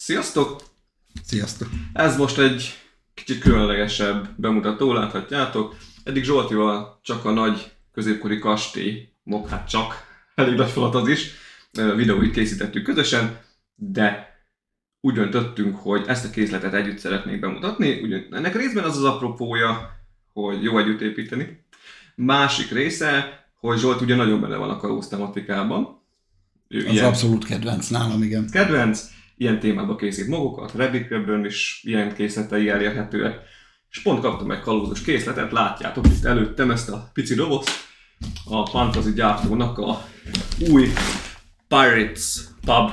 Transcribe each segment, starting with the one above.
Sziasztok! Sziasztok! Ez most egy kicsit különlegesebb bemutató, láthatjátok. Eddig Zsoltival csak a nagy középkori kastély, hát csak, elég nagy falat az is, videóit készítettük közösen, de úgy döntöttünk, hogy ezt a készletet együtt szeretnénk bemutatni. Ugyan ennek részben az apropója, hogy jó együtt építeni. Másik része, hogy Zsolt ugye nagyon benne van a kalóz tematikában. Az abszolút kedvenc nálam, igen. Kedvenc, ilyen témában készít magukat, Reddit-ből is ilyen készletei elérhetőek. És pont kaptam egy kalózos készletet, látjátok itt előttem ezt a pici dobozt, a Fantasy gyártónak a új Pirates Pub,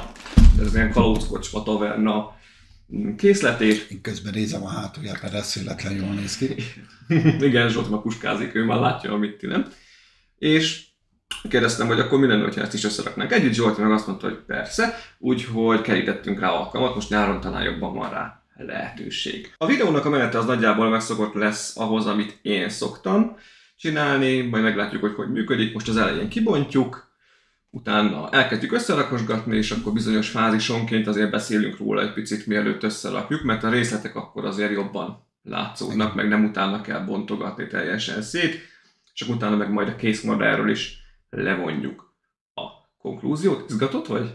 ez ilyen kalózkocsma taverna készletét. Én közben nézem a hátulját, mert eszméletlen jól néz ki. Igen, Zsolt ma puskázik, ő már látja, amit ti nem. És kérdeztem, hogy akkor mi lenne, ha ezt is összeraknánk együtt, Zsolt meg azt mondta, hogy persze, úgyhogy kerítettünk rá alkalmat, most nyáron talán jobban van rá lehetőség. A videónak a menete az nagyjából megszokott lesz ahhoz, amit én szoktam csinálni, majd meglátjuk, hogy működik, most az elején kibontjuk, utána elkezdjük összerakosgatni, és akkor bizonyos fázisonként azért beszélünk róla egy picit, mielőtt összerakjuk, mert a részletek akkor azért jobban látszódnak, meg nem utána kell bontogatni teljesen szét, és akkor utána meg majd a kész modellről is levonjuk a konklúziót. Izgatott vagy?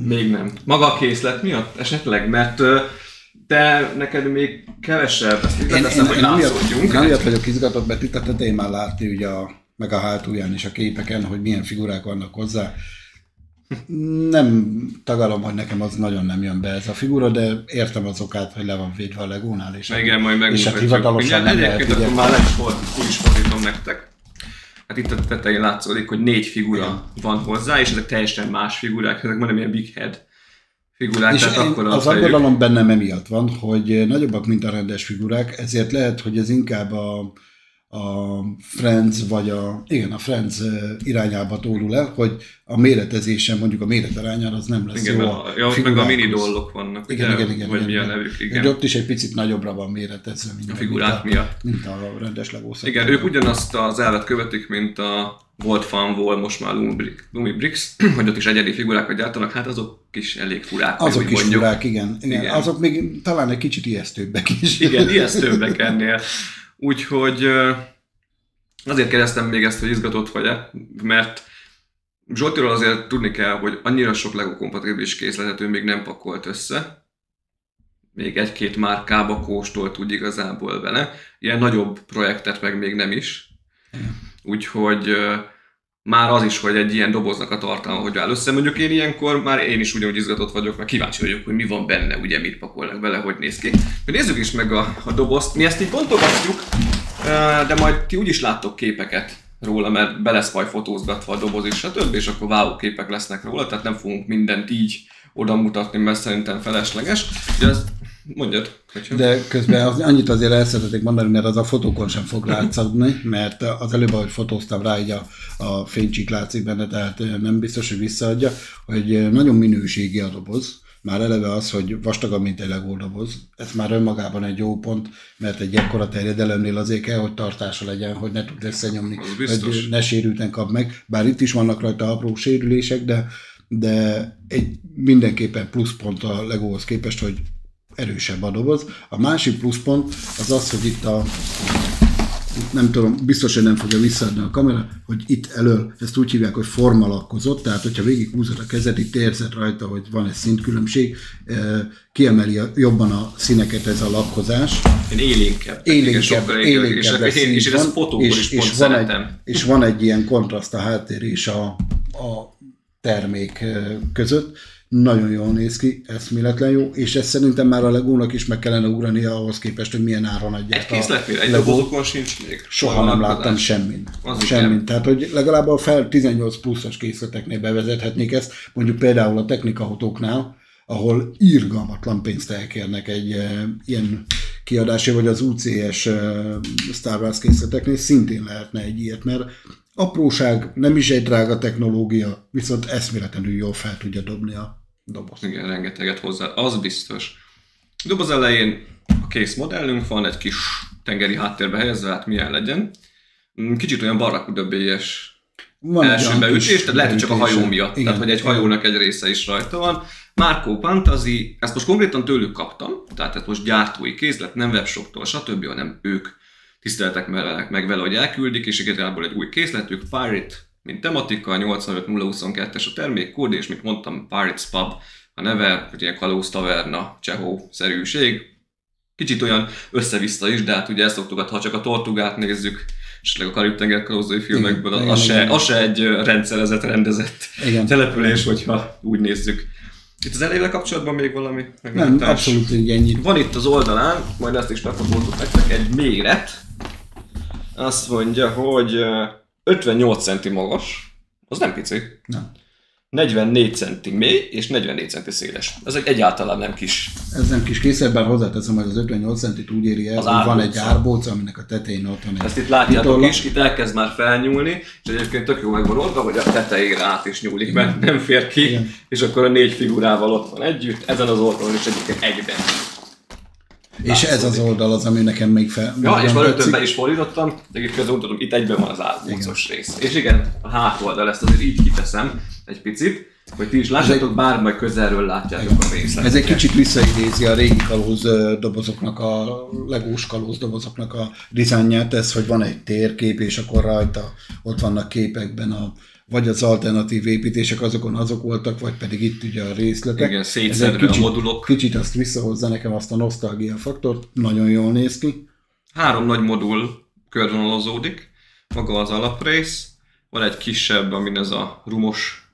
Még nem. Maga a készlet miatt esetleg? Mert te neked még kevesebb, ezt így leteszem, hogy látszódjunk. Én amiatt vagyok izgatott, mert itt a tetején már látni ugye meg a hátulján és a képeken, hogy milyen figurák vannak hozzá. Nem tagadom, hogy nekem az nagyon nem jön be ez a figura, de értem az okát, hogy le van védve a Legónál, és igen, majd megmutatjuk. Hivatalosan nem lehet. Egyébként akkor már úgy is fordítom nektek. Hát itt a tetején látszódik, hogy 4 figura van hozzá, és ezek teljesen más figurák, ezek majdnem ilyen big head figurák. És tehát akkor az aggodalom bennem emiatt van, hogy nagyobbak, mint a rendes figurák, ezért lehet, hogy ez inkább a Friends, vagy a Friends irányába tórul el, hogy a méretezésen, mondjuk a méretarányán az nem lesz igen, jó a meg a mini dollok vannak, igen, vagy milyen nevük, igen. Ott is egy picit nagyobbra van méretezve, a figurák miatt. Mint a rendes Lego set. Igen, ők ugyanazt az elvet követik, mint a Volt Funwall, most már Lumi Bricks, hogy ott is egyedi figurákat gyártanak, hát azok is elég furák. Azok is furák, igen. Azok még talán egy kicsit ijesztőbbek is. Igen, ijesztőbbek ennél. Úgyhogy azért kérdeztem még ezt, hogy izgatott vagy-e, mert Zsoltiról azért tudni kell, hogy annyira sok Lego kompatibilis készletet ő még nem pakolt össze. Még egy-két márkába kóstolt úgy igazából vele. Ilyen nagyobb projektet meg még nem is. Úgyhogy már az is, hogy egy ilyen doboznak a tartalma hogy áll össze. Mondjuk én is ugyanúgy izgatott vagyok, mert kíváncsi vagyok, hogy mi van benne, ugye mit pakolnak bele, hogy néz ki. Nézzük is meg a dobozt. Mi ezt így bontogatjuk, de majd ti úgyis láttok képeket róla, mert be lesz majd fotózgatva a doboz is, stb. És akkor wow képek lesznek róla, tehát nem fogunk mindent így oda mutatni, mert szerintem felesleges. De ezt mondjad. De közben annyit azért el szeretnék mondani, mert az a fotókon sem fog látszani, mert az előbb, ahogy fotóztam rá, így a fénycsík látszik benne, tehát nem biztos, hogy visszaadja, hogy nagyon minőségi a doboz. Már eleve az, hogy vastagabb, mint egy Lego doboz. Ez már önmagában egy jó pont, mert egy ekkora terjedelemnél azért kell, hogy tartása legyen, hogy ne tud összenyomni, hogy ne sérülten kap meg. Bár itt is vannak rajta apró sérülések, de egy mindenképpen pluszpont a Legóhoz képest, hogy erősebb a doboz. A másik pluszpont az az, hogy itt nem tudom, biztos, hogy nem fogja visszaadni a kamera, hogy itt elől, ezt úgy hívják, hogy formalakkozott, tehát hogyha végighúzod a kezed, itt érzed rajta, hogy van egy szintkülönbség, kiemeli jobban a színeket ez a lakkozás. Élénkebb. Élénkebb és ezt fotóból is pont szeretem. És van egy ilyen kontraszt a háttér és a termék között. Nagyon jól néz ki, eszméletlen jó, és ezt szerintem már a Legónak is meg kellene ugrania ahhoz képest, hogy milyen áron adják. Egy készletnél, egy dobozokon sincs még. Soha nem láttam semmit. Tehát, hogy legalább a 18 pluszos készleteknél bevezethetnék ezt, mondjuk például a technikautóknál, ahol irgalmatlan pénzt elkérnek egy ilyen kiadásé, vagy az UCS Star Wars készleteknél szintén lehetne egy ilyet, mert apróság, nem is egy drága technológia, viszont eszméletlenül jól fel tudja dobni a dobozt. Igen, rengeteget hozzá, az biztos. A doboz elején a kész modellünk van, egy kis tengeri háttérbe helyezve, hát milyen legyen. Kicsit olyan barracuda-bélyes első beütés, tehát lehet, hogy csak a hajó miatt, igen, tehát hogy egy hajónak egy része is rajta van. Marco Fantasy, ezt most konkrétan tőlük kaptam, tehát ez most gyártói kézlet, nem webshoptól, stb., hanem ők tiszteltek meg vele, hogy elküldik, és igazából egy új készletük, Pirate, mint tematika, 85022-es a termékkód, és mint mondtam, Pirates Pub a neve, hogy ilyen kalóz taverna, csehó-szerűség. Kicsit olyan össze-vissza is, de hát ugye ezt szoktuk, ha csak a Tortugát nézzük, esetleg a Karib-tenger kalózai filmekből, az se egy rendszerezett, rendezett település, hogyha úgy nézzük. Itt az elejével kapcsolatban még valami megmutatás? Nem, abszolút így ennyit. Van itt az oldalán, majd ezt is megfotóztuk nektek, egy méret. Azt mondja, hogy 58 centi magas, az nem pici. Nem. 44 centi mély és 44 centi széles. Ez egyáltalán nem kis. Ez nem kis készletben hozzáteszem, hogy az 58 centit úgy éri el, hogy van egy árbóc, aminek a tetején ott van egy... Ezt itt látjátok is, itt elkezd már felnyúlni, és egyébként tök jó meg van oldva, hogy a tetejére át is nyúlik, mert nem fér ki, igen. És akkor a 4 figurával ott van együtt, ezen az oldalon is egyébként egyben. És ez az oldal az, ami nekem még fel... Ja, és már többen is fordítottam, de itt közben tudom, itt egyben van az árbócos rész. És igen, a hátoldal, ezt azért így kiteszem egy picit, hogy ti is lássátok, bár majd közelről látjátok a részleteket. Ez egy kicsit visszaidézi a régi kalóz dobozoknak, a legós kalóz dobozoknak a dizájnját, ez, hogy van egy térkép, és akkor rajta ott vannak képekben vagy az alternatív építések, azok voltak, vagy pedig itt ugye a részletek. Igen, szétszedve a modulok. Kicsit azt visszahozza nekem azt a nosztalgia faktort, nagyon jól néz ki. 3 nagy modul körvonalazódik, maga az alaprész, van egy kisebb, amin ez a rumos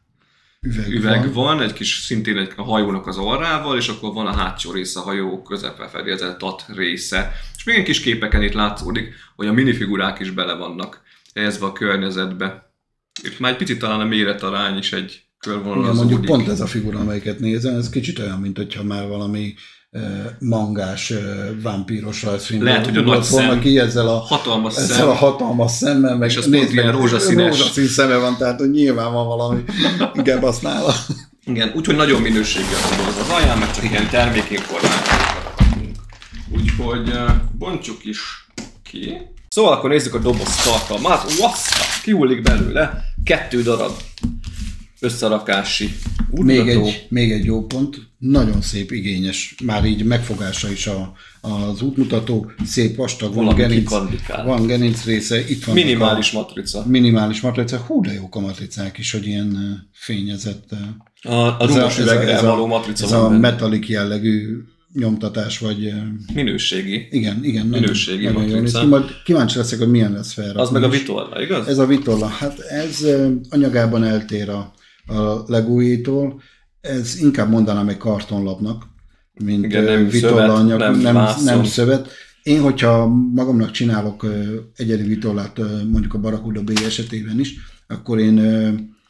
üveg van, egy kis, szintén egy a hajónak az orrával, és akkor van a hátsó része a hajó közepén fedélzett része. És még egy kis képeken itt látszódik, hogy a minifigurák is bele vannak helyezve a környezetbe. Itt már egy picit talán a méretarány is egy körvonalazódik. Igen, mondjuk pont ez a figura, amelyiket nézem, ez kicsit olyan, mint hogyha már valami mangás, vámpíros rajzfilm. Lehet, hogy a nagy szem, ki ezzel a hatalmas szemmel, meg és az pont ilyen rózsaszín szeme van, tehát hogy nyilván van valami gebasz nála. Igen, úgyhogy nagyon minőséggel dolgoz az alján, meg csak ilyen termékinformációkat adunk. Úgyhogy bontsuk is ki. Szóval akkor nézzük a doboz tartalmát. Wassza! Kiullik belőle 2 darab összerakási útmutató. Még egy jó pont, nagyon szép, igényes, már így megfogása is az útmutató, szép vastag, van gerinc része, itt van minimális matrica, hú de jók a matricák is, hogy ilyen fényezett. A rumos üvegre való matrica van benne. A metallic jellegű nyomtatás, vagy... Minőségi. Igen, minőségi matrica. Majd kíváncsi leszek, hogy milyen lesz fel. Az meg a Vitolla, igaz? Ez a Vitolla, hát ez anyagában eltér a Legóétól. Ez inkább mondanám egy kartonlapnak, mint Vitolla anyag, nem szövet. Én, hogyha magamnak csinálok egyedi Vitollát, mondjuk a Barracuda B esetében is, akkor én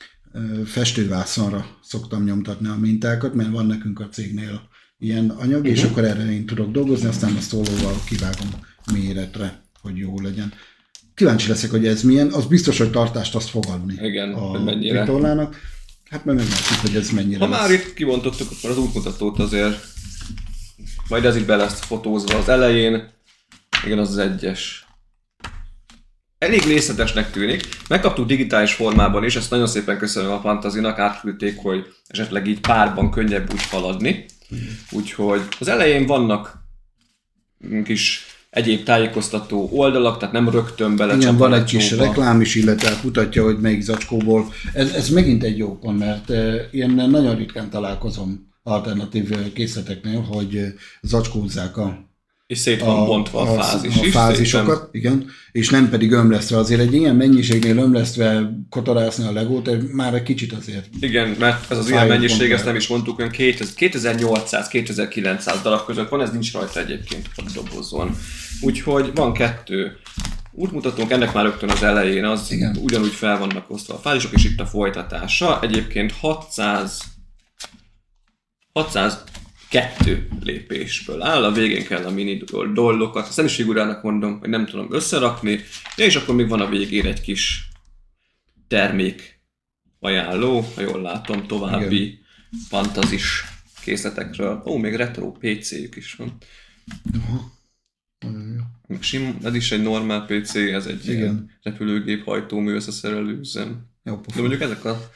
festővászonra szoktam nyomtatni a mintákat, mert van nekünk a cégnél ilyen anyag, és akkor erre én tudok dolgozni, aztán a szólóval kivágom méretre, hogy jó legyen. Kíváncsi leszek, hogy ez milyen, az biztos, hogy tartást azt fog adni. Igen, a Vitollának. Hát meg meglátjuk, hogy ez mennyire lesz. Ha már itt kibontottuk, akkor az útmutatót azért, majd ez itt be lesz fotózva az elején. Igen, az 1-es. Elég részletesnek tűnik. Megkaptuk digitális formában is, ezt nagyon szépen köszönöm a Fantasynak, átküldték, hogy esetleg így párban könnyebb úgy haladni. Úgyhogy az elején vannak kis egyéb tájékoztató oldalak, tehát nem rögtön bele. Igen, van egy kis reklám is, illetve mutatja, hogy melyik zacskóból. Ez megint egy jó pont, mert ilyen nagyon ritkán találkozom alternatív készleteknél, hogy zacskózzák és szét van bontva a fázis is. A fázisokat, igen, és nem pedig ömlesztve. Azért egy ilyen mennyiségnél ömlesztve kotorászni a Legót, már egy kicsit azért... Igen, mert ez az ilyen mennyiség, ezt nem is mondtuk, olyan 2800-2900 darab között van, ez nincs rajta egyébként a dobozon. Úgyhogy van 2 útmutatónk, ennek már rögtön az elején, az igen. Ugyanúgy fel vannak osztva a fázisok, és itt a folytatása. Egyébként 602 lépésből áll, a végén kell a mini dollokat, azt nem is figurának mondom, hogy nem tudom összerakni, és akkor még van a végén egy kis termék ajánló, ha jól látom, további fantazis készletekről. Még retro PC-jük is van. Ez is egy normál PC, ez egy ilyen repülőgép hajtómű összeszerelő üzem. De mondjuk ezek a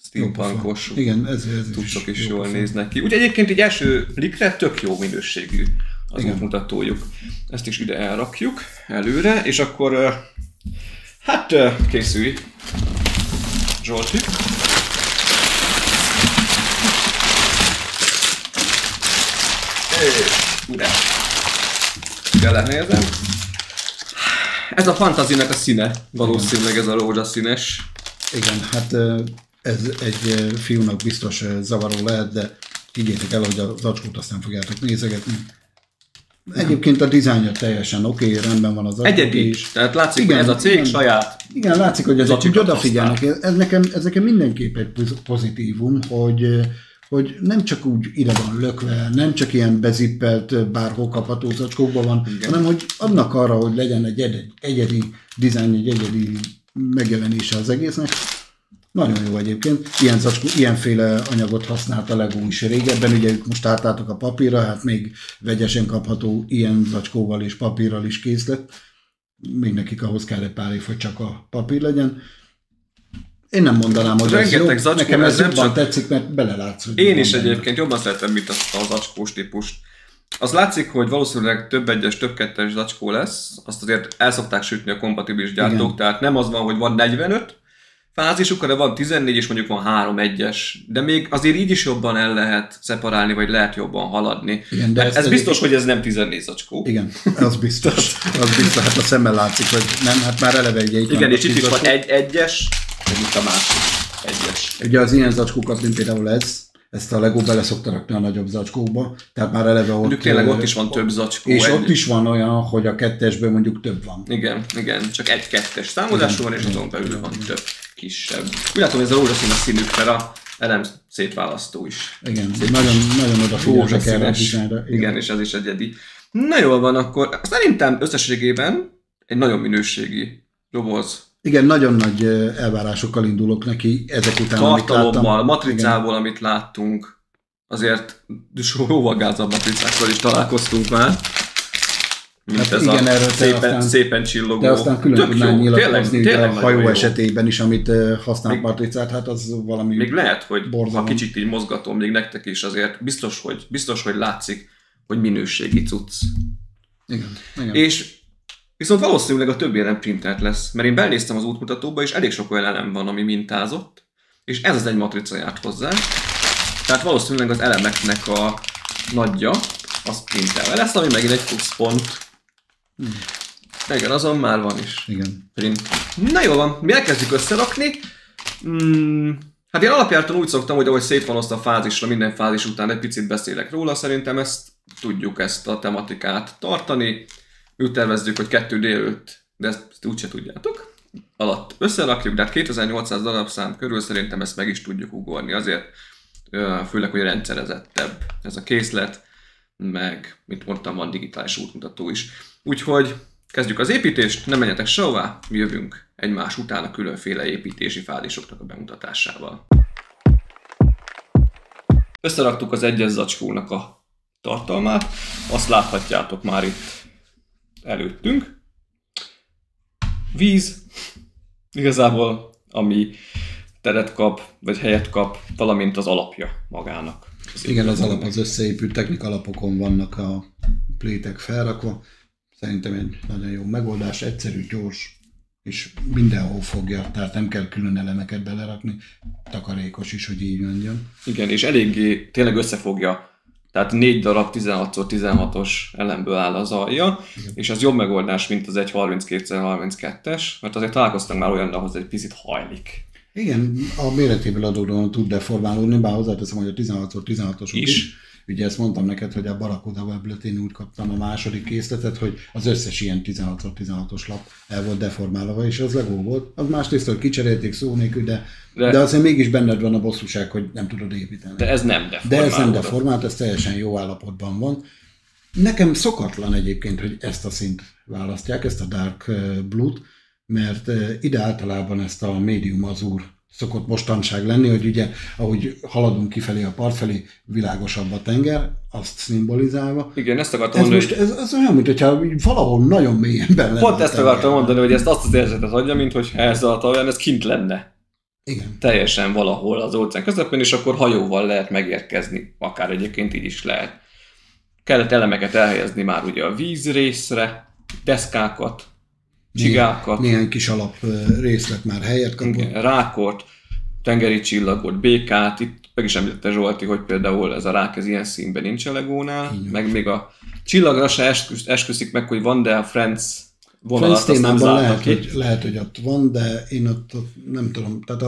steampunkos ez cuccok is jól néznek ki. Úgy egyébként így első blikre tök jó minőségű az útmutatójuk. Ezt is ide elrakjuk előre, és akkor hát készülj, Zsolti. Ide. Belenézem. Ez a Fantasynek a színe, valószínűleg ez a rózsaszínes. Igen, hát ez egy fiúnak biztos zavaró lehet, de higgyétek el, hogy a zacskót azt nem fogjátok nézegetni. Egyébként a dizájnja teljesen oké, rendben van az zacskó. Egyedi is, tehát látszik, igen, hogy ez a cég saját. Igen, látszik, hogy ezek úgy odafigyelnek. Ez nekem mindenképp egy pozitívum, hogy nem csak úgy ide van lökve, nem csak ilyen bezippelt, bárhol kapható zacskókban van, igen, hanem hogy adnak arra, hogy legyen egy egyedi dizájn, egy egyedi megjelenése az egésznek. Nagyon jó egyébként. Ilyenféle anyagot használt a Lego is régebben, ugye most átálltak a papírra, hát még vegyesen kapható ilyen zacskóval és papírral is kész lett. Még nekik ahhoz kell egy pár év, hogy csak a papír legyen. Én nem mondanám, hogy ez jó. Nekem ez jobban tetszik, mert belelátsz. Én is egyébként jobban szeretem, mint azt a zacskós típust. Az látszik, hogy valószínűleg több egyes, több kettes zacskó lesz. Azt azért el szokták sütni a kompatibilis gyártók, igen, tehát nem az van, hogy van 45 fázisuk, de van 14 és mondjuk van 3 egyes. De még azért így is jobban el lehet szeparálni, vagy lehet jobban haladni. Igen, de ez biztos, hogy ez nem 14 zacskó. Igen, az biztos. Az biztos, hát a szemmel látszik, hogy nem, hát már eleve egy igen, és itt is van egy egyes, és itt a másik egyes. Ugye az ilyen zacskókat, mint például ezt a Lego bele szokta rakni a nagyobb zacskóba, tehát már eleve ott... Mondjuk tényleg ott is van több zacskó. És ott is van olyan, hogy a kettesből mondjuk több van. Igen, csak egy kettes számolású van, és azon belül van több kisebb. Úgy látom, ez a rózsaszín a színük, mert a elem szétválasztó is. Igen, nagyon odafigyeltek erre a dizájnra. Igen, és ez is egyedi. Na jól van, akkor szerintem összességében egy nagyon minőségi doboz. Igen, nagyon nagy elvárásokkal indulok neki ezek után, tartalommal, matricából, igen, amit láttunk. Azért jóval gázabb matricákkal is találkoztunk már. Mint hát ez igen, a szépen csillogó. De aztán külön tudnám nyilatkozni, tényleg a hajó esetében is, amit használt matricát, hát az valami még lehet, hogy borzalom. Ha kicsit így mozgatom, még nektek is azért biztos, hogy látszik, hogy minőségi cucc. Igen. És viszont valószínűleg a többi elem printelt lesz, mert én belnéztem az útmutatóba, és elég sok olyan elem van, ami mintázott, és ez az egy matrica járt hozzá. Tehát valószínűleg az elemeknek a nagyja, az printelve lesz, ami megint egy pluszpont. Igen, azon már van is. Igen. Print. Na jól van, mi elkezdjük összerakni. Hát én alapjártan úgy szoktam, hogy ahogy szét van osztva a fázisra, minden fázis után egy picit beszélek róla, szerintem tudjuk ezt a tematikát tartani. Úgy tervezzük, hogy 2 délőtt, de ezt úgyse tudjátok, alatt összerakjuk, de hát 2800 darabszám körül szerintem ezt meg is tudjuk ugorni. Azért főleg, hogy rendszerezettebb ez a készlet, meg, mint mondtam, van digitális útmutató is. Úgyhogy kezdjük az építést, nem menjetek sehová, mi jövünk egymás után a különféle építési fázisoknak a bemutatásával. Összeraktuk az egyes zacskónak a tartalmát, azt láthatjátok már itt előttünk. Víz, igazából, ami teret kap, vagy helyet kap, valamint az alapja magának. Igen, az alap, az összeépült technikalapokon vannak a plétek felrakva. Szerintem egy nagyon jó megoldás, egyszerű, gyors, és mindenhol fogja, tehát nem kell külön elemeket belerakni. Takarékos is, hogy így mondjam. Igen, és eléggé tényleg összefogja. Tehát 4 darab 16x16-os elemből áll az alja, igen, és ez jobb megoldás, mint az egy 32x32-es, mert azért találkoztam már olyannal, hogy egy picit hajlik. Igen, a méretéből adódóan tud deformálódni, bár hozzáteszem, hogy a 16x16-osok is. Ugye ezt mondtam neked, hogy a Barakuda Weblet én úgy kaptam a második készletet, hogy az összes ilyen 16x16-os lap el volt deformálva, és az Lego volt. Az másrészt, hogy kicserélték szó nélkül, de azért mégis benned van a bosszúság, hogy nem tudod építeni. De ez nem deformált. De ez nem deformált, ez teljesen jó állapotban van. Nekem szokatlan egyébként, hogy ezt a szint választják, ezt a Dark Blue-t, mert ide általában ezt a Medium Azure szokott mostanság lenni, hogy ugye, ahogy haladunk kifelé a part felé, világosabb a tenger, azt szimbolizálva. Igen, ezt akartam mondani. Ez olyan, mintha valahol nagyon mélyen benne. Pont ezt akartam mondani, hogy ezt azt az érzetet adja, mintha ez alatt olyan, ez kint lenne. Igen. Teljesen valahol az óceán közepén, és akkor hajóval lehet megérkezni, akár egyébként így is lehet. Kellett elemeket elhelyezni már ugye a vízrészre, deszkákat, csigákat. Néhány kis alap részlet már helyet kapott. Igen, rákot, tengeri csillagot, békát. Itt meg is említette Zsolti, hogy például ez a rák ez ilyen színben nincs a Legónál, meg még a csillagra se esküszik meg, hogy van, de a Friends vonalat azt nem zárta ki. Lehet, hogy ott van, de én ott nem tudom, tehát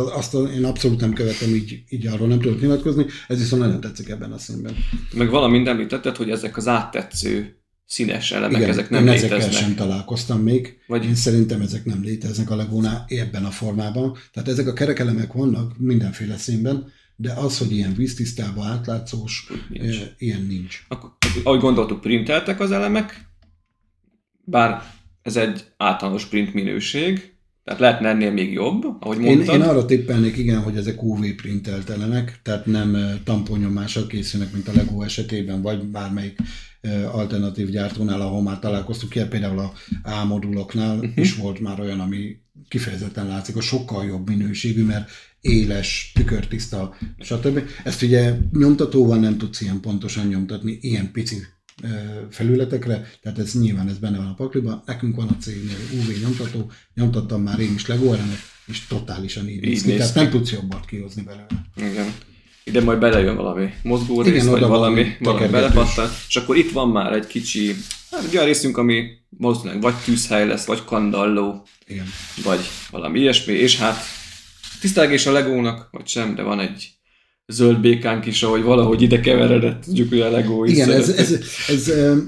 én abszolút nem követem, így arról nem tudok nyilatkozni, ez viszont nagyon tetszik ebben a színben. Meg valamint említetted, hogy ezek az áttetsző színes elemek, igen, ezek nem léteznek. Ezekkel sem találkoztam még, én szerintem ezek nem léteznek a Legónál ebben a formában. Tehát ezek a kerekelemek vannak mindenféle színben, de az, hogy ilyen víztisztában átlátszós, ilyen nincs. Akkor, ahogy gondoltuk, printeltek az elemek, bár ez egy általános print minőség, tehát lehetne ennél még jobb, ahogy mondtad. Én arra tippelnék, igen, hogy ezek UV printelt elemek, tehát nem tamponyomással készülnek, mint a Lego esetében, vagy bármelyik alternatív gyártónál, ahol már találkoztuk ki, például a A-moduloknál is volt már olyan, ami kifejezetten látszik, a sokkal jobb minőségű, mert éles, tükörtiszta, stb. Ezt ugye nyomtatóval nem tudsz ilyen pontosan nyomtatni, ilyen pici felületekre, tehát ez nyilván ez benne van a pakliban. Nekünk van a cégnél UV nyomtató, nyomtattam már én is Lego elemet, és totálisan így néz ki, tehát nem tudsz jobbat kihozni belőle. Igen. Ide majd belejön valami mozgó rész, vagy valami belepattan, és akkor itt van már egy kicsi, hát egy olyan részünk, ami valószínűleg vagy tűzhely lesz, vagy kandalló, igen, vagy valami ilyesmi, és hát tisztelgés a Legónak, vagy sem, de van egy zöld békánk is, ahogy valahogy ide keveredett, tudjuk, hogy a Legó is. Igen,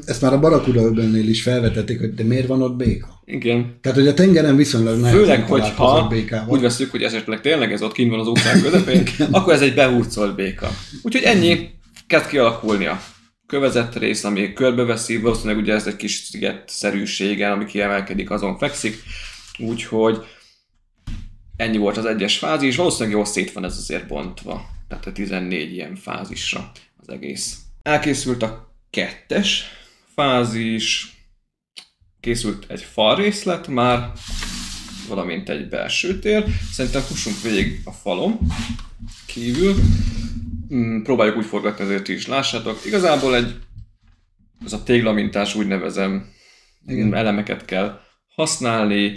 ezt már a Barakuda öbölnél is felvetették, hogy de miért van ott béka? Igen. Tehát, hogy a tengeren viszonylag főleg, hogyha úgy veszük, hogy esetleg tényleg ez ott kint van az óceán közepén, akkor ez egy behurcolt béka. Úgyhogy ennyi kezd kialakulni a kövezett rész, ami körbeveszi, valószínűleg ugye ez egy kis sziget-szerűségen, ami kiemelkedik, azon fekszik. Úgyhogy ennyi volt az egyes fázis, valószínűleg jól szét van ez azért bontva. Tehát a 14 ilyen fázisra az egész. Elkészült a 2-es fázis, készült egy falrészlet már, valamint egy belső tér. Szerintem fussunk végig a falon kívül. Próbáljuk úgy forgatni, azért is lássátok. Igazából ez a téglamintás, úgy nevezem, igen, elemeket kell használni.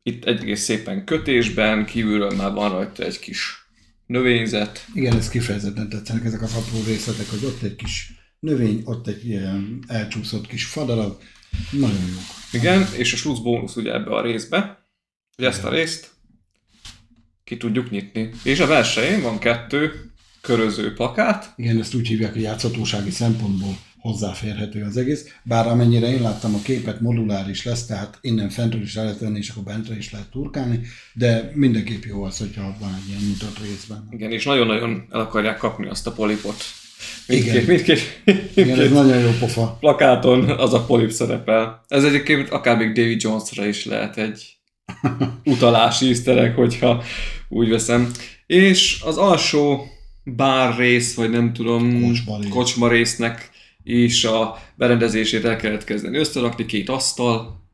Itt egész szépen kötésben, kívülről már van rajta egy kis növényzet. Igen, ez kifejezetten tetszenek ezek az apró részletek, hogy ott egy kis növény, ott egy ilyen elcsúszott kis fadarab. Nagyon jók. Igen, és a slusz bónusz ugye ebbe a részbe, hogy ezt a részt ki tudjuk nyitni. És a belsején van 2 köröző plakát. Igen, ezt úgy hívják, hogy játszhatósági szempontból hozzáférhető az egész. Bár amennyire én láttam, a képet moduláris lesz, tehát innen fentről is el lehet venni, és akkor bentre is lehet turkálni, de mindenképp jó az, hogyha van egy ilyen nyitott részben. Igen, és nagyon-nagyon el akarják kapni azt a polipot. Mindkét ez nagyon jó pofa. Plakáton az a polip szerepel. Ez egyébként akár még Davy Jonesra is lehet egy utalási easter egg, hogyha úgy veszem. És az alsó bár rész, vagy nem tudom, kocsma résznek és a berendezését el kellett kezdeni összerakni, 2 asztal,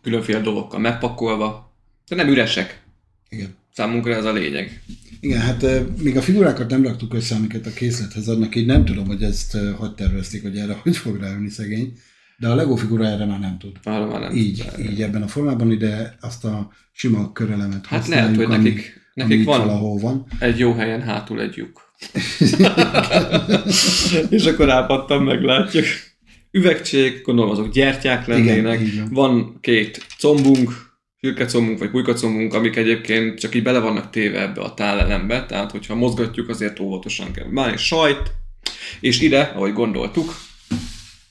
különféle dolgokkal megpakolva, de nem üresek. Igen. Számunkra ez a lényeg. Igen, hát még a figurákat nem raktuk össze, amiket a készlethez adnak, így nem tudom, hogy ezt hogy tervezték, hogy erre hogy fog rájönni szegény, de a Lego figura erre már nem tud. Arra már nem így ebben a formában ide azt a sima körelemet használjuk, lehet, hogy nekik van egy jó helyen hátul egy lyuk. És akkor rápattam, meglátjuk. Üvegcsék, gondolom azok gyertyák lennének. Igen, van 2 combunk, hürkecombunk vagy pulykacombunk, amik egyébként csak így bele vannak téve ebbe a tálelembe, tehát hogyha mozgatjuk, azért óvatosan kell. Már egy sajt, és ide, ahogy gondoltuk,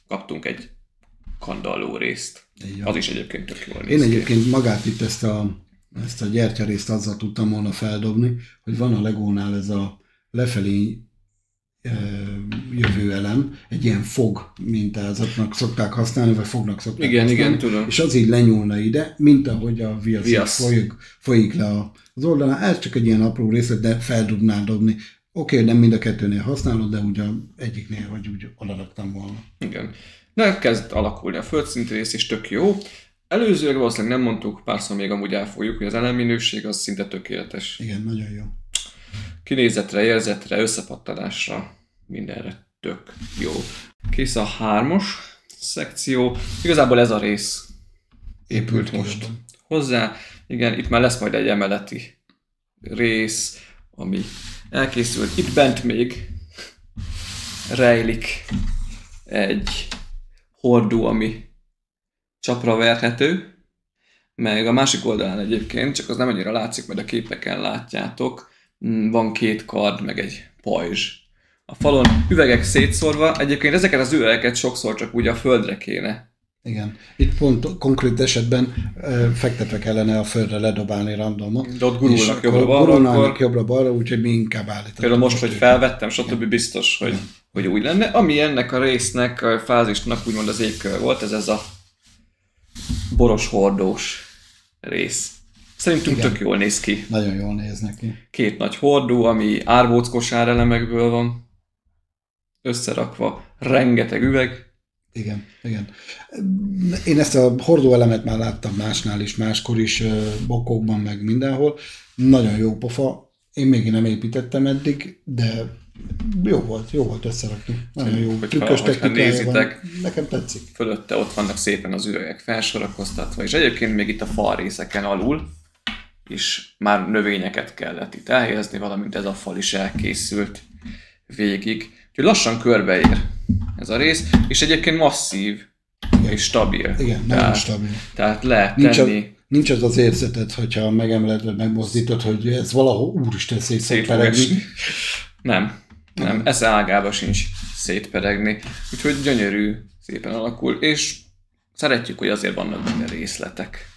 kaptunk egy kandalló részt. Az is egyébként tök jól néz ki. Én egyébként magát itt ezt a gyertyarészt azzal tudtam volna feldobni, hogy van a Legónál ez a lefelé jövő elem, egy ilyen fog mintázatnak szokták használni, vagy fognak szokták használni. Igen, tudom. És az így lenyúlna ide, mint ahogy a viasz folyik le az oldalán. Ez csak egy ilyen apró részlet, de fel tudnál dobni. Oké, nem mind a kettőnél használod, de ugye egyiknél vagy úgy odaraktam volna. Igen. De kezd alakulni a földszinti rész, és tök jó. Előzőleg valószínűleg nem mondtuk, párszor még amúgy elfogjuk, hogy az elemminőség az szinte tökéletes. Igen, nagyon jó. Kinézetre, érzetre, összepattanásra, mindenre tök jó. Kész a 3-as szekció. Igazából ez a rész épült most hozzá. Igen, itt már lesz majd egy emeleti rész, ami elkészült. Itt bent még rejlik egy hordó, ami csapra verhető, meg a másik oldalán egyébként, csak az nem annyira látszik, mert a képeken látjátok, van 2 kard, meg egy pajzs. A falon üvegek szétszórva, egyébként ezeket az üvegeket sokszor csak úgy a földre kéne. Igen. Itt pont konkrét esetben fektetve kellene a földre ledobálni randomot. De ott gurulnak jobbra-balra, gurulnak jobbra-balra, úgyhogy mi inkább állítunk. Például most, hogy felvettem, stb. Biztos, hogy úgy lenne. Ami ennek a résznek, a fázisnak úgymond az égkör volt, ez a boros hordós rész. Szerintünk tök jól néz ki. Nagyon jól néz neki. 2 nagy hordó, ami árbóckosár elemekből van összerakva, rengeteg üveg. Igen. Én ezt a hordóelemet már láttam másnál is, máskor is, bokokban, meg mindenhol. Nagyon jó pofa. Én még nem építettem eddig, de jó volt összerakni. Nagyon jó. Trükkös technikája van. Nekem tetszik. Fölötte ott vannak szépen az üvegek felsorakoztatva, és egyébként még itt a fal részeken alul is már növényeket kellett itt elhelyezni, valamint ez a fal is elkészült végig. Úgyhogy lassan körbeér ez a rész, és egyébként masszív és stabil. Igen, nagyon stabil. Tehát lehet tenni. Nincs az az érzeted, hogyha megemeled, vagy megmozdítod, hogy ez valahol úristen szétperegni. Nem. Esze ágába sincs szétperegni. Úgyhogy gyönyörű, szépen alakul, és szeretjük, hogy azért vannak benne részletek.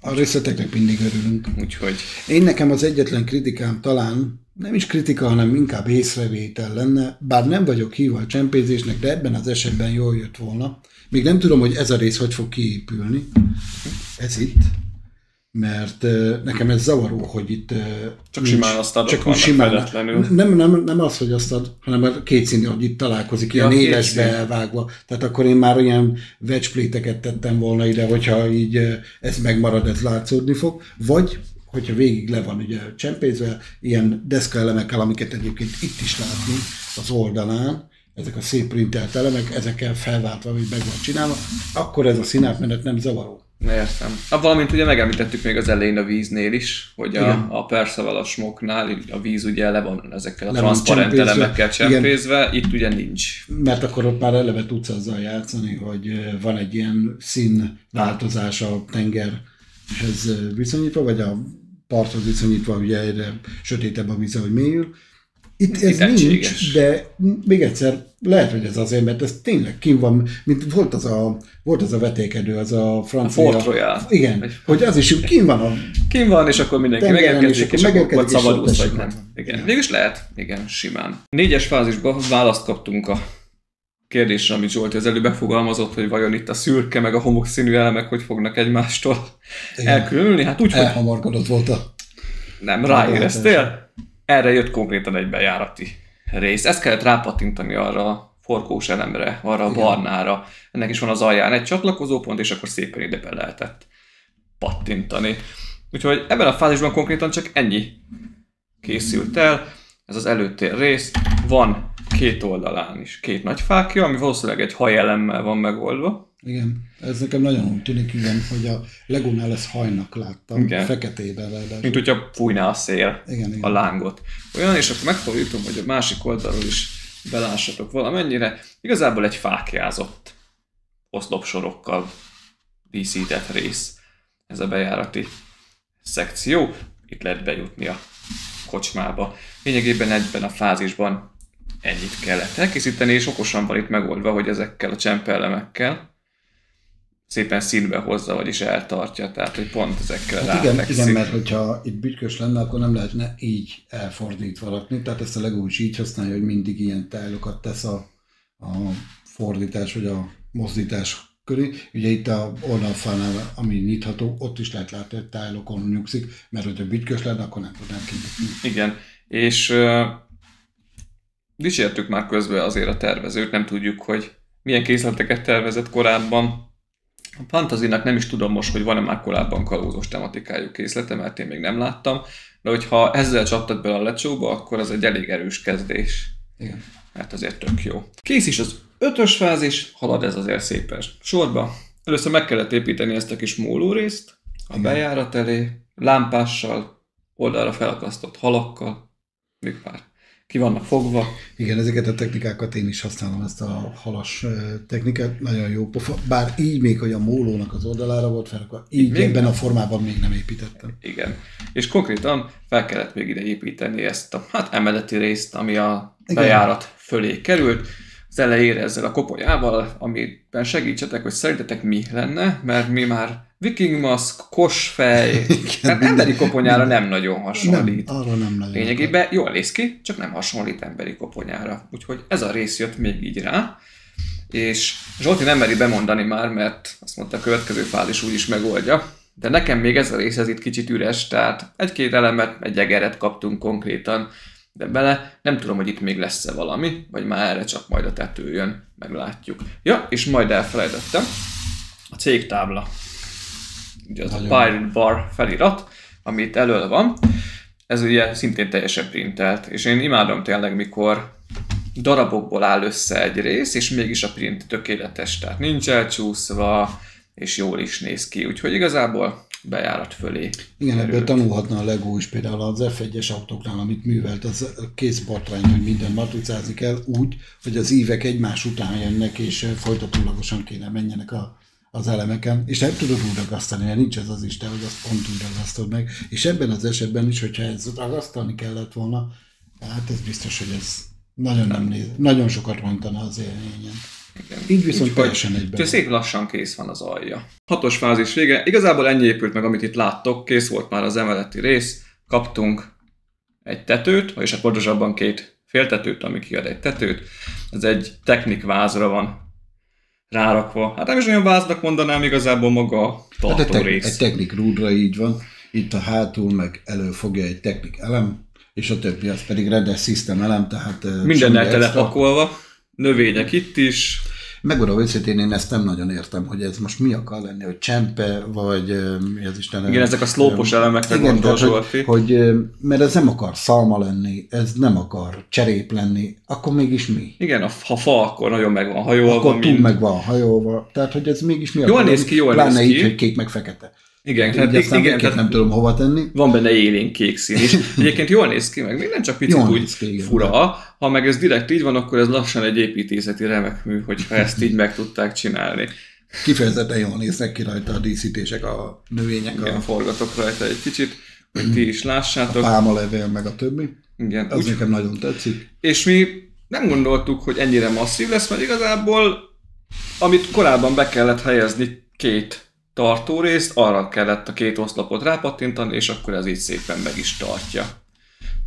A részleteknek mindig örülünk. Úgyhogy... Én nekem az egyetlen kritikám talán, nem is kritika, hanem inkább észrevétel lenne, bár nem vagyok hívva a csempészésnek, de ebben az esetben jól jött volna. Még nem tudom, hogy ez a rész hogy fog kiépülni. Ez itt. Mert nekem ez zavaró, hogy itt csak simán azt adok, csak simán. Nem az, hogy azt ad, hanem a kétszínű, hogy itt találkozik, ilyen élesbe elvágva. Tehát akkor én már ilyen wedge-pléteket tettem volna ide, hogyha így ez megmarad, ez látszódni fog. Vagy, hogyha végig le van ugye csempészve, ilyen deszkaelemekkel, amiket egyébként itt is látni az oldalán, ezek a szép printelt elemek, ezekkel felváltva, hogy meg van csinálva, akkor ez a színátmenet nem zavaró. Értem. Valamint ugye megemlítettük még az elején a víznél is, hogy a Perceval a smoknál a víz ugye le van ezekkel a transzparent elemekkel csempészve, itt ugye nincs. Mert akkor ott már eleve tudsz azzal játszani, hogy van egy ilyen színváltozás a tengerhez viszonyítva, vagy a parthoz viszonyítva, ugye egyre sötétebb a víz, hogy mélyül. Itt ez nincs, de még egyszer, lehet, hogy ez azért, mert ez tényleg kim van, mint volt az a vetékedő, az a francia... A Fort Royal. Igen, hogy az is kim van. Kim van, és akkor mindenki megérkezik, és akkor szabadulsz, vagy nem. Igen, végülis lehet, igen, simán. 4-es fázisban választ kaptunk a kérdésre, amit Zsolti az előbb befogalmazott, hogy vajon itt a szürke meg a homokszínű elemek hogy fognak egymástól elkülönülni. Hát úgy, elhamarkodott volt a... Nem, ráéreztél? Erre jött konkrétan egy bejárati rész. Ezt kellett rápattintani arra a forkós elemre, arra a barnára. Ennek is van az alján egy csatlakozópont, és akkor szépen ide be lehetett pattintani. Úgyhogy ebben a fázisban konkrétan csak ennyi készült el. Ez az előtér rész. Van 2 oldalán is 2 nagy fákja, ami valószínűleg egy hajelemmel van megoldva. Igen, ez nekem nagyon úgy tűnik, igen, hogy a Legónál ezt hajnak láttam, igen. Feketében ráadásul. Mint hogyha fújná a szél, igen. A lángot. Olyan, és akkor megfordítom, hogy a másik oldalról is belássatok valamennyire. Igazából egy fákjázott oszlopsorokkal díszített rész. Ez a bejárati szekció. Itt lehet bejutni a kocsmába. Lényegében egyben a fázisban ennyit kellett elkészíteni, és okosan van itt megoldva, hogy ezekkel a csempelemekkel szépen színbe hozza, vagyis eltartja, tehát hogy pont ezekkel hát igen, mert hogyha itt bütykös lenne, akkor nem lehetne így elfordítva rakni, tehát ezt a Lego is így használja, hogy mindig ilyen tájlokat tesz a fordítás, vagy a mozdítás köré. Ugye itt a oldalfalnál, ami nyitható, ott is lehet látni, hogy tájlokon nyugszik, mert hogyha bütykös lenne, akkor nem tudnánk kinyitni. Igen, és dicsértük már közben azért a tervezőt, nem tudjuk, hogy milyen készleteket tervezett korábban, A Fantasynak nem is tudom most, hogy van-e már korábban kalózos tematikájú készlete, mert én még nem láttam, de hogyha ezzel csaptad bele a lecsóba, akkor az egy elég erős kezdés. Igen. Hát azért tök jó. Kész is az 5-ös fázis, halad ez azért szépen sorba. Először meg kellett építeni ezt a kis mólórészt a bejárat elé, lámpással, oldalra felakasztott halakkal, még már ki vannak fogva. Igen, ezeket a technikákat én is használom, ezt a halas technikát, nagyon jó pofa. Bár így még, hogy a mólónak az oldalára volt felrakva, így ebben a formában még nem építettem. Igen. És konkrétan fel kellett még ide építeni ezt a emeleti részt, ami a bejárat fölé került. Az elejére ezzel a koponyával, amiben segítsetek, hogy szerintetek mi lenne, mert mi már vikingmaszk, kosfej, tehát emberi koponyára nem nagyon hasonlít. Nem, arra nem nagyon. Lényegében jól néz ki, csak nem hasonlít emberi koponyára. Úgyhogy ez a rész jött még így rá, és Zsolti nem meri bemondani már, mert azt mondta, a következő fázis úgyis megoldja. De nekem még ez a rész ez itt kicsit üres, tehát egy-két elemet, egy egeret kaptunk konkrétan, de bele nem tudom, hogy itt még lesz-e valami, vagy már erre csak majd a tető jön, meglátjuk. Ja, és majd elfelejtettem, a cégtábla. Ugye az a Pirate Bar felirat, amit elől van, ez ugye szintén teljesen printelt, és én imádom tényleg, mikor darabokból áll össze egy rész, és mégis a print tökéletes, tehát nincs elcsúszva, és jól is néz ki, úgyhogy igazából bejárat fölé. Igen, ebből tanulhatna a Lego is, például az F1-es autóknál, amit művelt, az kész botrány, hogy mindent matricázni kell úgy, hogy az ívek egymás után jönnek, és folytatólagosan kéne menjenek az elemeken, és nem tudod úgy ragasztani, mert nincs ez az Isten, hogy azt pont úgy ragasztod meg. És ebben az esetben is, hogyha ezt ragasztani kellett volna, hát ez biztos, hogy ez nagyon sokat rontana az élményen. Igen. Így viszont teljesen egyben. Úgyhogy szép lassan kész van az alja. 6-os fázis vége. Igazából ennyi épült meg, amit itt láttok. Kész volt már az emeleti rész. Kaptunk egy tetőt, vagyis hát pontosabban 2 féltetőt, ami kiad egy tetőt. Ez egy Technic vázra van rárakva. Hát nem is olyan váznak mondanám, igazából maga a tartó rész. Egy Technic rúdra így van. Itt a hátul meg előfogja egy Technic elem, és a többi az pedig rendes system elem, tehát mindennel telepakolva. Növények itt is. Megmondom őszintén, én ezt nem nagyon értem, hogy ez most mi akar lenni, hogy csempe, vagy mi az Isten. Igen, ezek a szlópos elemekre gondol Zsolti. Mert ez nem akar szalma lenni, ez nem akar cserép lenni, akkor mégis mi? Igen, ha fa, akkor nagyon meg van hajolva. Akkor túl meg van hajolva, tehát hogy ez mégis mi akar. Jól néz ki, jól néz ki. így, hogy kék meg fekete. Igen, tehát nem tudom hova tenni. Van benne élénk kék szín is. Egyébként jól néz ki, meg minden csak picit úgy fura. Ha meg ez direkt így van, akkor ez lassan egy építészeti remekmű, hogyha ezt így meg tudták csinálni. Kifejezetten jól néznek ki rajta a díszítések, a növények. Igen, forgatok rajta egy kicsit, hogy ti is lássátok. A pálmalevél meg a többi. Igen. Az nekem nagyon tetszik. És mi nem gondoltuk, hogy ennyire masszív lesz, mert igazából, amit korábban be kellett helyezni 2 tartórészt, arra kellett a 2 oszlopot rápattintani, és akkor ez így szépen meg is tartja.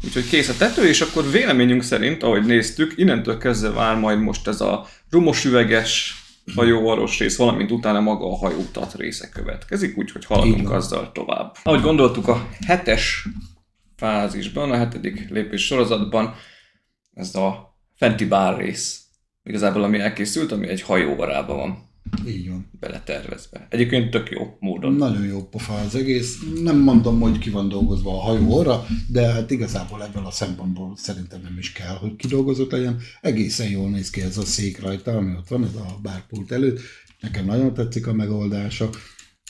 Úgyhogy kész a tető, és akkor véleményünk szerint, ahogy néztük, innentől kezdve vár majd most ez a rumos üveges hajóvaros rész, valamint utána maga a hajótat része következik, úgyhogy haladunk azzal tovább. Ahogy gondoltuk, a 7-es fázisban, a 7. lépés sorozatban ez a fenti bár rész. Igazából ami elkészült, ami egy hajóvarában van. Így van. Beletervezve. Egyébként tök jó módon. Nagyon jó pofa az egész. Nem mondom, hogy ki van dolgozva a hajóra, de hát igazából ebből a szempontból szerintem nem is kell, hogy kidolgozott legyen. Egészen jól néz ki ez a szék rajta, ami ott van, ez a bárpult előtt. Nekem nagyon tetszik a megoldása.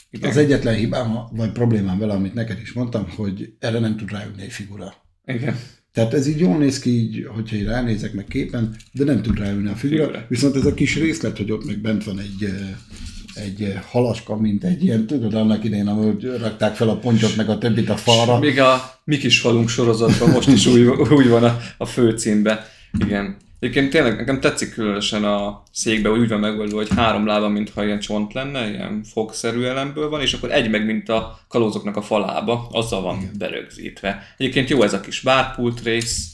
Igen. Az egyetlen hibám, vagy problémám vele, amit neked is mondtam, hogy erre nem tud ráülni egy figura. Igen. Tehát ez így jól néz ki, így, hogyha én ránézek meg képen, de nem tud ráülni a figura. Viszont ez a kis részlet, hogy ott meg bent van egy halaska, mint egy ilyen, tudod, annak idején, ahogy rakták fel a pontyot, meg a többit a falra. Még a Mi kis falunk sorozatban most is úgy van a főcímben. Igen. Egyébként tényleg nekem tetszik különösen a székbe, hogy úgy van megoldva, hogy 3 lába, mintha ilyen csont lenne, ilyen fogszerű elemből van, és akkor egy meg, mint a kalózoknak a falába, azzal van berögzítve. Egyébként jó ez a kis bárpult rész,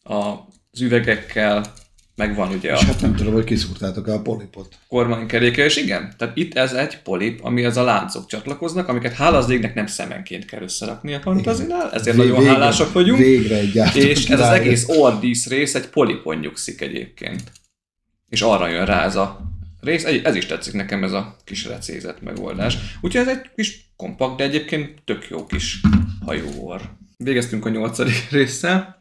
az üvegekkel, megvan ugye és hát nem tudom, hogy kiszúrtátok a polipot. Kormánykeréke, és igen, tehát itt ez egy polip, amihez a láncok csatlakoznak, amiket hála az égnek nem szemenként kell összerakni a Fantasynál, ezért nagyon hálásak vagyunk. Végre egy és ez az egész orrdísz rész egy polipon nyugszik egyébként. És arra jön rá ez a rész. Ez is tetszik nekem, ez a kis recézett megoldás. Úgyhogy ez egy kis kompakt, de egyébként tök jó kis hajóor. Végeztünk a 8. résszel.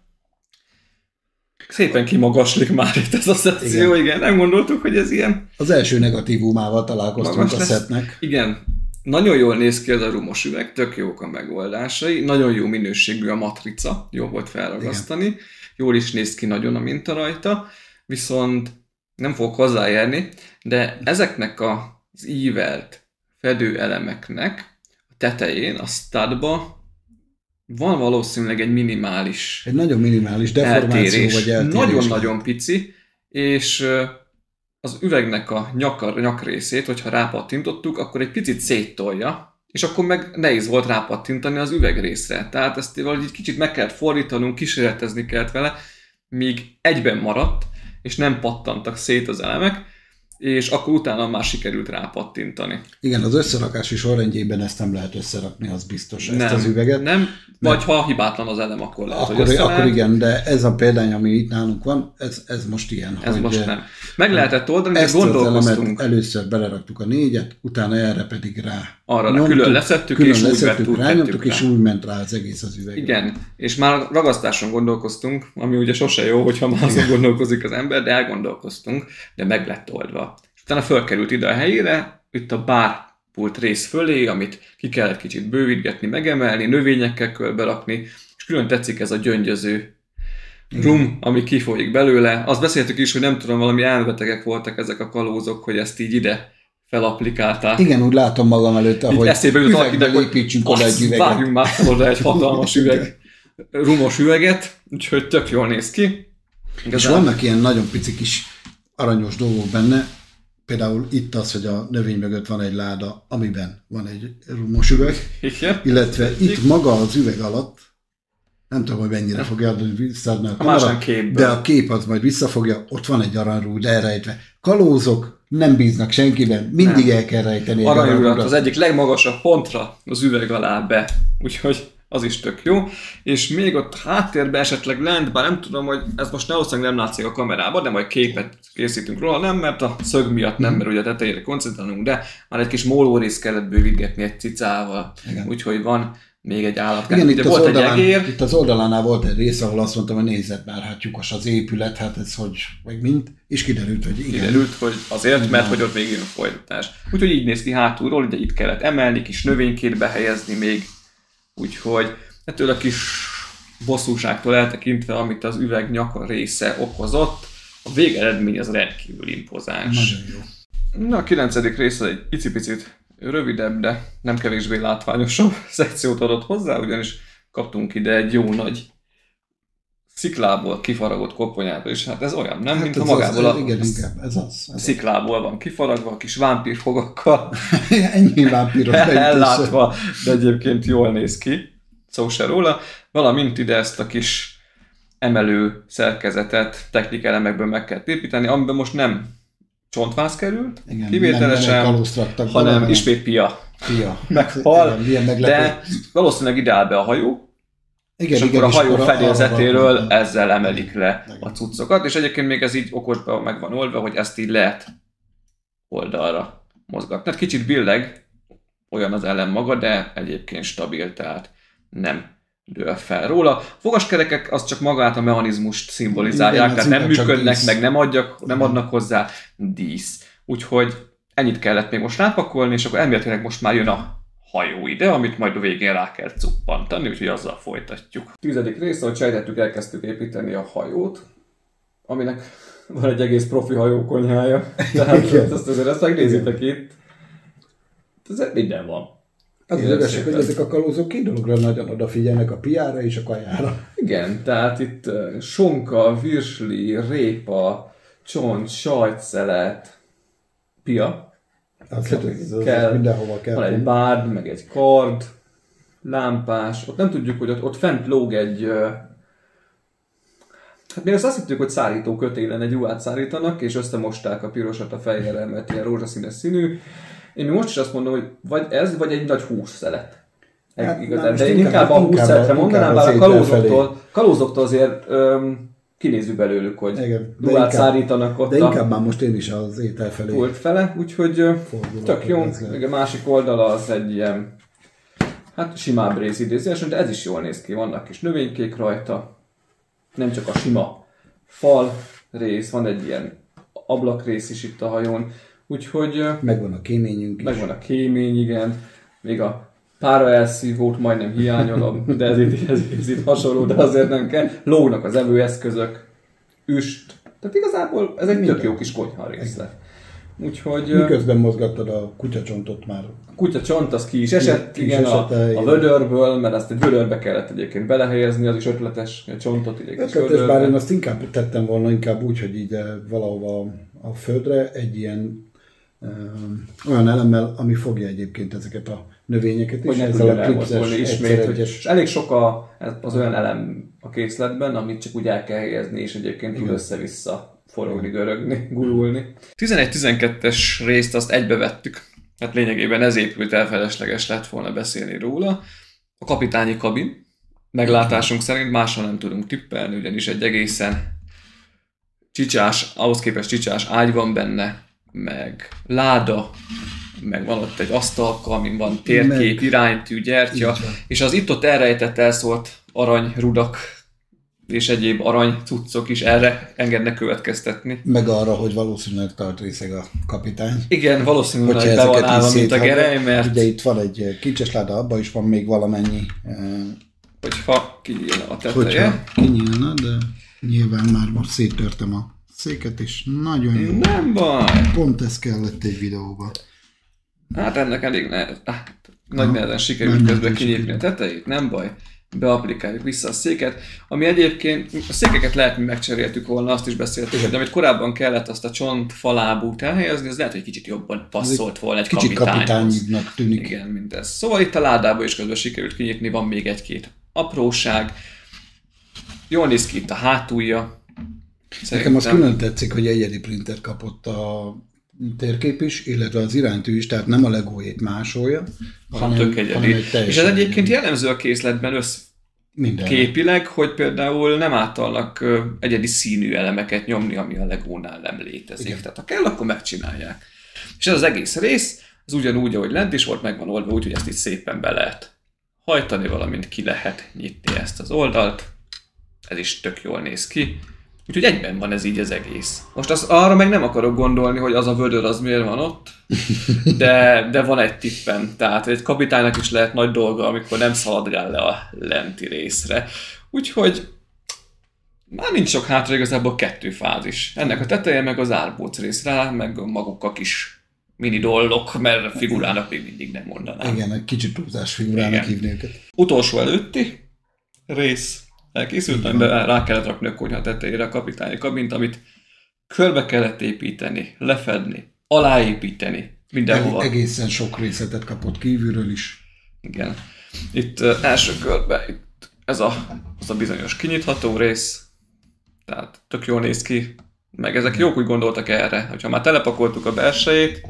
Szépen kimagaslik már itt ez a szekció, igen. Nem gondoltuk, hogy ez ilyen... Az első negatívumával találkoztunk a szetnek. Igen, nagyon jól néz ki ez a rumos üveg, tök jók a megoldásai, nagyon jó minőségű a matrica, jó volt felragasztani, igen. Jól is néz ki nagyon a minta rajta, viszont nem fogok hozzáérni, de ezeknek az ívelt fedőelemeknek a tetején, a studba van valószínűleg egy minimális egy nagyon minimális deformáció vagy eltérés. Nagyon-nagyon pici, és az üvegnek a nyakrészét, hogyha rápattintottuk, akkor egy picit széttolja, és akkor meg nehéz volt rápattintani az üvegrészre. Tehát ezt valahogy kicsit meg kellett fordítanunk, kísérletezni kellett vele, míg egyben maradt, és nem pattantak szét az elemek, és akkor utána már sikerült rápattintani. Igen, az összerakási sorrendjében ezt nem lehet összerakni, az biztos, ezt az üveget. Nem, vagy ha hibátlan az elem, akkor lehet, akkor igen, de ez a példány, ami itt nálunk van, ez most ilyen. Ez most nem. Meg lehetett oldani, de gondolkoztunk. Először beleraktuk a 4-et, utána erre pedig rá. Arra nyomtuk, külön leszettük, és úgy vettük, rányomtuk, és úgy ment rá az egész az üveg. Igen, és már ragasztáson gondolkoztunk, ami ugye sose jó, hogyha már azon gondolkozik az ember, de elgondolkoztunk, de meg lett oldva. És utána fölkerült ide a helyére, itt a bárpult rész fölé, amit ki kellett kicsit bővítgetni, megemelni, növényekkel körberakni, és külön tetszik ez a gyöngyöző rum, ami kifolyik belőle. Azt beszéltük is, hogy nem tudom, valami elmebetegek voltak ezek a kalózok, hogy ezt így ide felaplikálták. Igen, úgy látom magam előtt, ahogy eszébe jutott ide, hogy építsünk oda egy üveget. Vágjunk már oda egy hatalmas rumos üveget, úgyhogy tök jól néz ki. És vannak ilyen nagyon pici kis aranyos dolgok benne, például itt az, hogy a növény mögött van egy láda, amiben van egy rumos üveg, illetve itt maga az üveg alatt, nem tudom, hogy mennyire fogja visszaadni a kamera, de a kép az majd visszafogja, ott van egy aranyrúd elrejtve. Kalózok nem bíznak senkiben, mindig el kell rejteni egy aranyrúdat. Az egyik legmagasabb pontra az üveg alá be, úgyhogy az is tök jó. És még ott háttérben esetleg lent, bár nem tudom, hogy ez most valószínűleg nem látszik a kamerában, de majd képet készítünk róla, nem, mert a szög miatt nem, mert ugye a tetejére koncentrálunk, de már egy kis mólórészt kellett bővítgetni egy cicával, úgyhogy van még egy állat. Igen, itt az, oldalán, itt az oldalánál volt egy rész, ahol azt mondtam, hogy nézzet már, hát lyukas az épület, hát ez hogy, meg mint, és kiderült, hogy igen. Kiderült, hogy azért, mert hogy ott még jön a folytatás. Úgyhogy így néz ki hátulról, ugye itt kellett emelni, kis növénykét behelyezni még, úgyhogy ettől a kis bosszúságtól eltekintve, amit az üveg nyaka része okozott, a végeredmény az rendkívül impozáns. Nagyon jó. Na, a 9. rész egy icipicit rövidebb, de nem kevésbé látványosabb szekciót adott hozzá, ugyanis kaptunk ide egy jó nagy sziklából kifaragott koponyát, és hát ez olyan, nem? Hát mint ha magából ez sziklából van kifaragva, a kis vámpírfogakkal. Ennyi vámpíros ellátva, de egyébként jól néz ki, szó se róla. Valamint ide ezt a kis emelő szerkezetet technikelemekből meg kell építeni, amiben most nem csontváz került, igen, kivételesen, hanem ismét pia meghal, de valószínűleg ide áll be a hajó, és akkor a hajó fedélzetéről ezzel emelik le a cuccokat, és egyébként még ez így okosban meg van oldva, hogy ezt így lehet oldalra mozgatni. Tehát kicsit billeg, olyan az elem maga, de egyébként stabil, tehát nem dől fel róla. A fogaskerekek az csak magát a mechanizmust szimbolizálják, tehát nem működnek, meg nem adnak hozzá dísz. Úgyhogy ennyit kellett még most rápakolni, és akkor elméletileg most már jön a hajó ide, amit majd a végén rá kell cuppantani, úgyhogy azzal folytatjuk. 10. rész, ahogy sejtettük, elkezdtük építeni a hajót, aminek van egy egész profi hajókonyhája. Tehát ezt megnézitek itt. Ez minden van. Az igazság, hogy ezek a kalózok két dologra nagyon odafigyelnek, a piára és a kajára. Igen, tehát itt sonka, virsli, répa, csont, sajtszelet, pia. Kell, mindenhova kell. Van egy bárd, meg egy kard, lámpás. Ott nem tudjuk, hogy ott fent lóg egy... Hát mi azt hittük, hogy szárító kötélen egy ruhát szárítanak, és összemosták a pirosat a fejére, mert ilyen rózsaszínes színű. Én most is azt mondom, hogy vagy ez, vagy egy nagy hússzelet. Hát, igazán, de én inkább a hússzeletre mondanám, bár a kalózoktól azért kinézzük belőlük, hogy Igen, ruhát szárítanak ott de inkább már most én is az étel felé pult fele, úgyhogy tök jó. Még a másik oldala az egy ilyen, hát simább rész idézősen, de ez is jól néz ki, vannak kis növénykék rajta, nem csak a sima fal rész, van egy ilyen ablakrész is itt a hajón, úgyhogy... Megvan a kéményünk is. Megvan a kémény, igen, még a pára elszívót majdnem hiányolom, de ez itt hasonló, de azért nem kell. Lógnak az evőeszközök, üst, tehát igazából ez egy tök jó kis konyha részlet. Úgyhogy... Miközben mozgattad a kutyacsontot már. A kutyacsont az ki is esett, igen, a vödörből, mert azt egy vödörbe kellett egyébként belehelyezni, az is ötletes, egy csontot így egy kis vödörbe. Bár én azt inkább tettem volna, inkább úgy, hogy így valahova a földre egy ilyen olyan elemmel, ami fogja egyébként ezeket a növényeket is. Hogy ne tudjon elmozdulni ismét, és elég sok az olyan elem a készletben, amit csak úgy el kell helyezni, és egyébként tud össze-vissza forogni, görögni, gurulni. 11-12-es részt azt egybevettük. Hát lényegében ez épült el, felesleges lett volna beszélni róla. A kapitányi kabin. Meglátásunk szerint máshol nem tudunk tippelni, ugyanis egy egészen csicsás, ahhoz képest csicsás ágy van benne, meg láda, meg van ott egy asztalka, amin van térkép, iránytű, gyertya, és az itt-ott elrejtett, elszólt aranyrudak és egyéb arany cuccok is erre engednek következtetni. Meg arra, hogy valószínűleg tart részeg a kapitány. Igen, valószínűleg be van állva, mint a gerej, mert... Ugye itt van egy kincses láda, abban is van még valamennyi... Hogyha kinyílna a teteje. Hogyha kinyílna, de nyilván már most széttörtem a széket, és nagyon jó. Nem baj. Pont ez kellett egy videóba. Hát ennek elég nagy nehezen sikerült közben kinyitni a tetejét, nem baj. Beaplikáljuk vissza a széket, ami egyébként a székeket lehet, mi megcseréltük volna, azt is beszéltük, de amit korábban kellett azt a csont falábút elhelyezni, az lehet, hogy kicsit jobban passzolt volna egy kicsit kapitánynak tűnik. Igen, mint ez. Szóval itt a ládába is közben sikerült kinyitni, van még egy-két apróság. Jól néz ki itt a hátulja. Nekem az külön tetszik, hogy egyedi printer kapott a térkép is, illetve az iránytű is, tehát nem a legójét másolja, hanem tök egyedi. És ez egyébként jellemző a készletben képileg, hogy például nem általnak egyedi színű elemeket nyomni, ami a legónál nem létezik. Igen. Tehát ha kell, akkor megcsinálják. És ez az egész rész, az ugyanúgy, ahogy lent is volt, meg van oldva úgy, hogy ezt itt szépen be lehet hajtani, valamint ki lehet nyitni ezt az oldalt. Ez is tök jól néz ki. Úgyhogy egyben van ez így az egész. Most arra meg nem akarok gondolni, hogy az a vödör az miért van ott, de van egy tippem. Tehát egy kapitánynak is lehet nagy dolga, amikor nem szaladgál le a lenti részre. Úgyhogy már nincs sok hátra, igazából 2 fázis. Ennek a teteje, meg az árbóc rész rá, meg maguk a kis mini dollok, mert a figurának még mindig nem mondanám. Igen, egy kicsit túlzás figurának hívni őket. Utolsó előtti rész. Elkészült, amiben rá kellett rakni a konyha tetejére a kapitányi kabint, amit körbe kellett építeni, lefedni, aláépíteni, mindenhova. Egészen sok részletet kapott kívülről is. Igen. Itt első körben itt ez az a bizonyos kinyitható rész, tehát tök jól néz ki, meg ezek jók úgy gondoltak erre, hogyha már telepakoltuk a belsejét,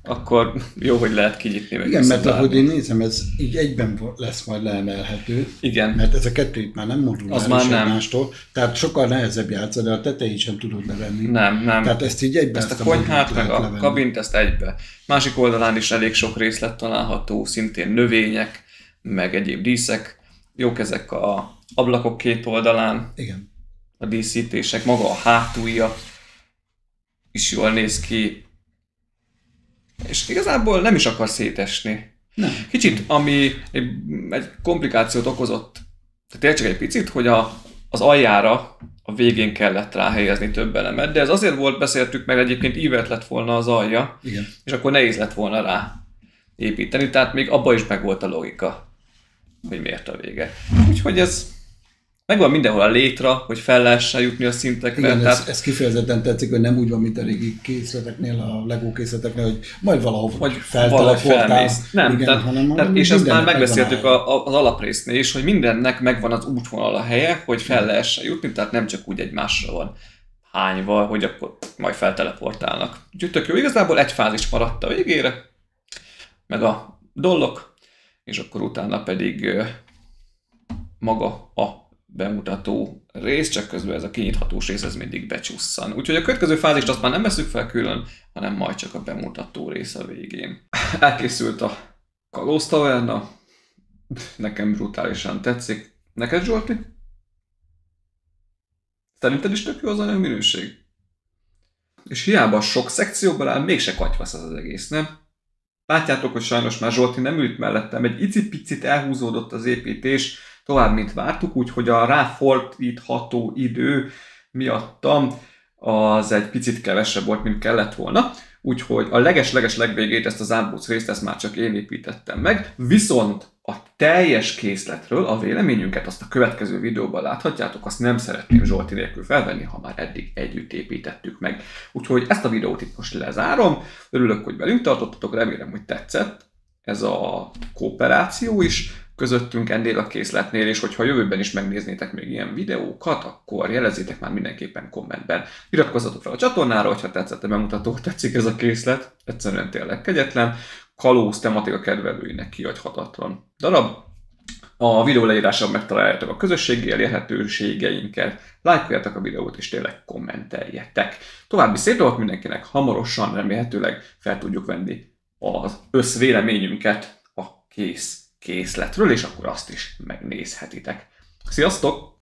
akkor jó, hogy lehet kinyitni. Meg igen, mert ahogy én nézem, ez így egyben lesz majd leemelhető. Igen. Mert ez a kettő itt már nem moduláris egymástól, tehát sokkal nehezebb játszani, de a tetejét sem tudod levenni. Nem. Tehát ezt így egyben. Ezt a konyhát, meg a kabint, ezt egybe. Másik oldalán is elég sok részlet található, szintén növények, meg egyéb díszek. Jók ezek a ablakok két oldalán. Igen. A díszítések, maga a hátulja is jól néz ki. És igazából nem is akar szétesni. Nem. Kicsit, ami egy komplikációt okozott, tehát csak egy picit, hogy az aljára a végén kellett ráhelyezni több elemet, de ez azért volt, beszéltük meg, egyébként ívet lett volna az alja, igen. És akkor nehéz lett volna rá építeni, tehát még abban is meg volt a logika, hogy miért a vége. Úgyhogy ez megvan mindenhol a létra, hogy fel lehessen jutni a szintekre. Igen, tehát... ez kifejezetten tetszik, hogy nem úgy van, mint a régi készleteknél, a Lego készleteknél, hogy majd valahol felteleportálsz. Nem, igen, hanem és ezt már megbeszéltük az alapresznél is, hogy mindennek megvan az útvonal a helye, hogy fel lehessen jutni, tehát nem csak úgy egymásra van hányva, hogy akkor majd felteleportálnak. Úgyhogy tök jó, igazából egy fázis maradt a végére, meg a dollok, és akkor utána pedig maga a bemutató rész, csak közben ez a kinyithatós rész ez mindig becsusszan. Úgyhogy a következő fázist azt már nem veszük fel külön, hanem majd csak a bemutató rész a végén. Elkészült a kalóztaverna, nekem brutálisan tetszik. Neked, Zsolti? Szerinted is tök jó az anyagminőség? És hiába sok szekcióban áll, mégse katyvasz az egész, nem? Látjátok, hogy sajnos már Zsolti nem ült mellettem, egy icipicit elhúzódott az építés, tovább, mint vártuk, úgyhogy a ráfordítható idő miattam az egy picit kevesebb volt, mint kellett volna. Úgyhogy a leges-leges legvégét, ezt az árbóc részt, ezt már csak én építettem meg, viszont a teljes készletről a véleményünket azt a következő videóban láthatjátok, azt nem szeretném Zsolti nélkül felvenni, ha már eddig együtt építettük meg. Úgyhogy ezt a videót itt most lezárom, örülök, hogy velünk tartottatok, remélem, hogy tetszett ez a kooperáció is közöttünk ennél a készletnél, és hogyha jövőben is megnéznétek még ilyen videókat, akkor jelezzétek már mindenképpen kommentben. Iratkozzatok fel a csatornára, hogyha tetszett a bemutató, tetszik ez a készlet, egyszerűen tényleg kegyetlen, kalóz tematika kedvelőinek kihagyhatatlan darab. A videó leírásában megtaláljátok a közösségi elérhetőségeinket, lájkoljátok a videót és tényleg kommenteljetek. További szép dolgok mindenkinek, hamarosan remélhetőleg fel tudjuk venni az összvéleményünket a készletről, és akkor azt is megnézhetitek. Sziasztok!